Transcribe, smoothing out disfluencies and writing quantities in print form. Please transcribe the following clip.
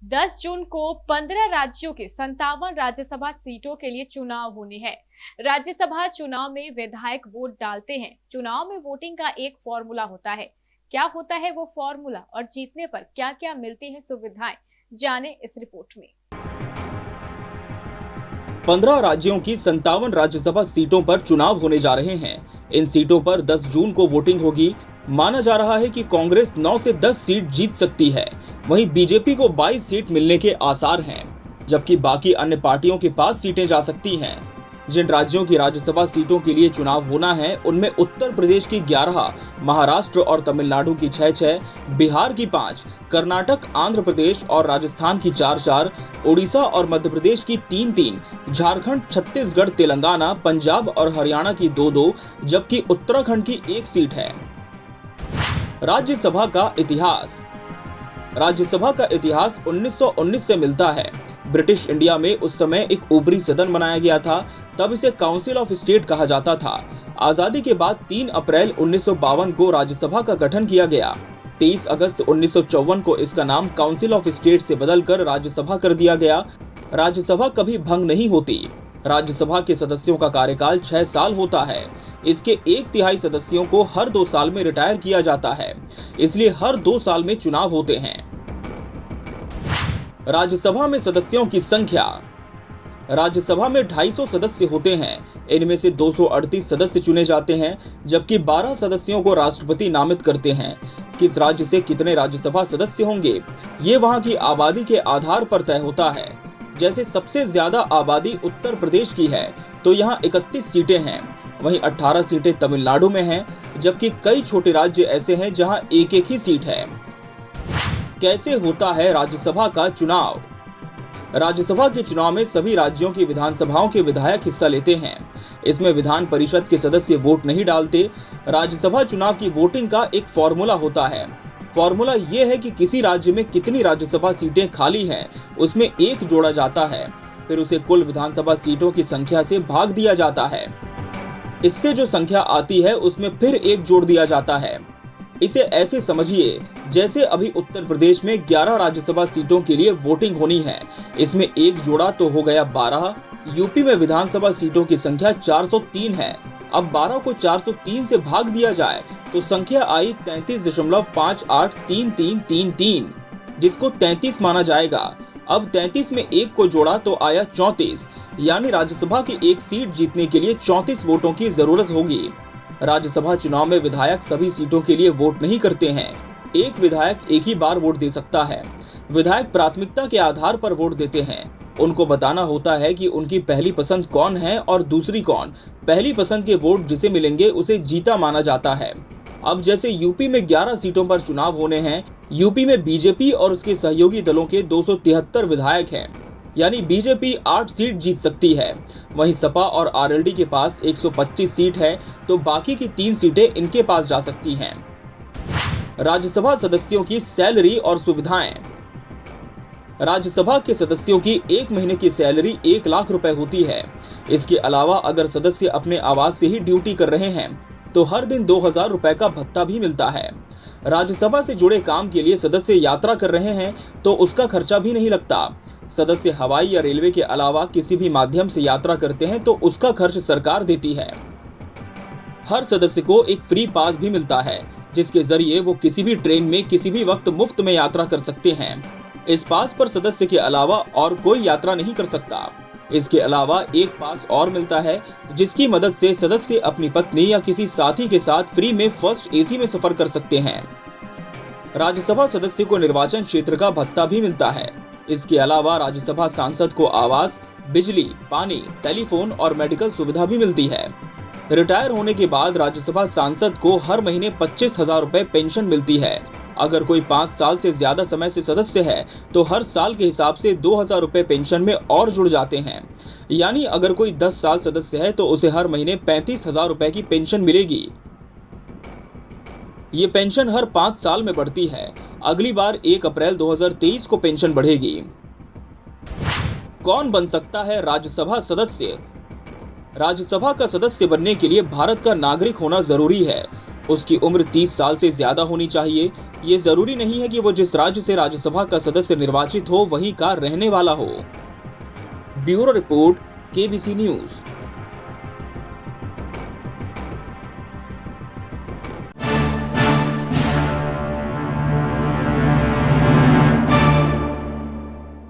10 जून को 15 राज्यों के 57 राज्यसभा सीटों के लिए चुनाव होने हैं। राज्यसभा चुनाव में विधायक वोट डालते हैं। चुनाव में वोटिंग का एक फॉर्मूला होता है। क्या होता है वो फॉर्मूला और जीतने पर क्या क्या मिलती है सुविधाएं, जाने इस रिपोर्ट में। 15 राज्यों की 57 राज्यसभा सीटों पर चुनाव होने जा रहे हैं। इन सीटों पर 10 जून को वोटिंग होगी। माना जा रहा है कि कांग्रेस 9 से 10 सीट जीत सकती है। वहीं बीजेपी को 22 सीट मिलने के आसार हैं, जबकि बाकी अन्य पार्टियों के पास सीटें जा सकती हैं। जिन राज्यों की राज्यसभा सीटों के लिए चुनाव होना है उनमें उत्तर प्रदेश की 11, महाराष्ट्र और तमिलनाडु की 6, बिहार की 5, कर्नाटक, आंध्र प्रदेश और राजस्थान की 4, ओडिशा और मध्य प्रदेश की 3, झारखंड, छत्तीसगढ़, तेलंगाना, पंजाब और हरियाणा की 2, जबकि उत्तराखंड की 1 सीट है। राज्यसभा का इतिहास। राज्यसभा का इतिहास 1919 से मिलता है। ब्रिटिश इंडिया में उस समय एक ऊपरी सदन बनाया गया था, तब इसे काउंसिल ऑफ स्टेट कहा जाता था। आजादी के बाद 3 अप्रैल 1952 को राज्यसभा का गठन किया गया। 23 अगस्त 1954 को इसका नाम काउंसिल ऑफ स्टेट से बदलकर राज्यसभा कर दिया गया। राज्यसभा कभी भंग नहीं होती। राज्यसभा के सदस्यों का कार्यकाल 6 साल होता है। इसके 1/3 सदस्यों को हर 2 साल में रिटायर किया जाता है, इसलिए हर 2 साल में चुनाव होते हैं। राज्यसभा में सदस्यों की संख्या। राज्यसभा में 250 सदस्य होते हैं। इनमें से 238 सदस्य चुने जाते हैं, जबकि 12 सदस्यों को राष्ट्रपति नामित करते हैं। किस राज्य से कितने राज्यसभा सदस्य होंगे, ये वहां की आबादी के आधार पर तय होता है। जैसे सबसे ज्यादा आबादी उत्तर प्रदेश की है, तो यहाँ 31 सीटें हैं। वहीं 18 सीटें तमिलनाडु में हैं, जबकि कई छोटे राज्य ऐसे हैं जहाँ एक ही सीट है। कैसे होता है राज्यसभा का चुनाव? राज्यसभा के चुनाव में सभी राज्यों की विधानसभाओं के विधायक हिस्सा लेते हैं। इसमें विधान परिषद के सदस्य वोट नहीं डालते। राज्यसभा चुनाव की वोटिंग का एक फॉर्मूला होता है। फॉर्मूला ये है कि किसी राज्य में कितनी राज्यसभा सीटें खाली हैं, उसमें 1 जोड़ा जाता है, फिर उसे कुल विधानसभा सीटों की संख्या से भाग दिया जाता है। इससे जो संख्या आती है उसमें फिर 1 जोड़ दिया जाता है। इसे ऐसे समझिए जैसे अभी उत्तर प्रदेश में 11 राज्यसभा सीटों के लिए वोटिंग होनी है। इसमें 1 जोड़ा तो हो गया 12। यूपी में विधानसभा सीटों की संख्या 403 है। अब 12 को 403 से भाग दिया जाए तो संख्या आई 33.583333, जिसको 33 माना जाएगा। अब 33 में 1 को जोड़ा तो आया 34, यानी राज्यसभा की 1 सीट जीतने के लिए 34 वोटों की जरूरत होगी। राज्यसभा चुनाव में विधायक सभी सीटों के लिए वोट नहीं करते हैं। एक विधायक एक ही बार वोट दे सकता है। विधायक प्राथमिकता के आधार पर वोट देते हैं। उनको बताना होता है कि उनकी पहली पसंद कौन है और दूसरी कौन। पहली पसंद के वोट जिसे मिलेंगे उसे जीता माना जाता है। अब जैसे यूपी में 11 सीटों पर चुनाव होने हैं। यूपी में बीजेपी और उसके सहयोगी दलों के 273 विधायक हैं, यानी बीजेपी 8 सीट जीत सकती है। वहीं सपा और आरएलडी के पास 125 सीट है, तो बाकी की 3 सीटें इनके पास जा सकती हैं। राज्यसभा सदस्यों की सैलरी और सुविधाएं। राज्यसभा के सदस्यों की 1 महीने की सैलरी 1 लाख रुपए होती है। इसके अलावा अगर सदस्य अपने आवास से ही ड्यूटी कर रहे हैं तो हर दिन 2000 रुपए का भत्ता भी मिलता है। राज्यसभा से जुड़े काम के लिए सदस्य यात्रा कर रहे हैं तो उसका खर्चा भी नहीं लगता। सदस्य हवाई या रेलवे के अलावा किसी भी माध्यम से यात्रा करते हैं तो उसका खर्च सरकार देती है। हर सदस्य को एक फ्री पास भी मिलता है, जिसके जरिए वो किसी भी ट्रेन में किसी भी वक्त मुफ्त में यात्रा कर सकते हैं। इस पास पर सदस्य के अलावा और कोई यात्रा नहीं कर सकता। इसके अलावा एक पास और मिलता है, जिसकी मदद से सदस्य अपनी पत्नी या किसी साथी के साथ फ्री में फर्स्ट एसी में सफर कर सकते हैं। राज्यसभा सदस्य को निर्वाचन क्षेत्र का भत्ता भी मिलता है। इसके अलावा राज्यसभा सांसद को आवास, बिजली, पानी, टेलीफोन और मेडिकल सुविधा भी मिलती है। रिटायर होने के बाद राज्यसभा सांसद को हर महीने 25,000 रुपए पेंशन मिलती है। अगर कोई 5 साल से ज्यादा समय से सदस्य है तो हर साल के हिसाब से 2000 रुपए पेंशन में और जुड़ जाते हैं। यानी अगर कोई 10 साल सदस्य है तो उसे हर महीने 35,000 रुपए की पेंशन मिलेगी। ये पेंशन हर 5 साल में बढ़ती है। अगली बार 1 अप्रैल 2023 को पेंशन बढ़ेगी। कौन बन सकता है राज्यसभा सदस्य? राज्यसभा का सदस्य बनने के लिए भारत का नागरिक होना जरूरी है। उसकी उम्र 30 साल से ज्यादा होनी चाहिए। ये जरूरी नहीं है कि वो जिस राज्य से राज्यसभा का सदस्य निर्वाचित हो वहीं का रहने वाला हो। Bureau report, KBC news.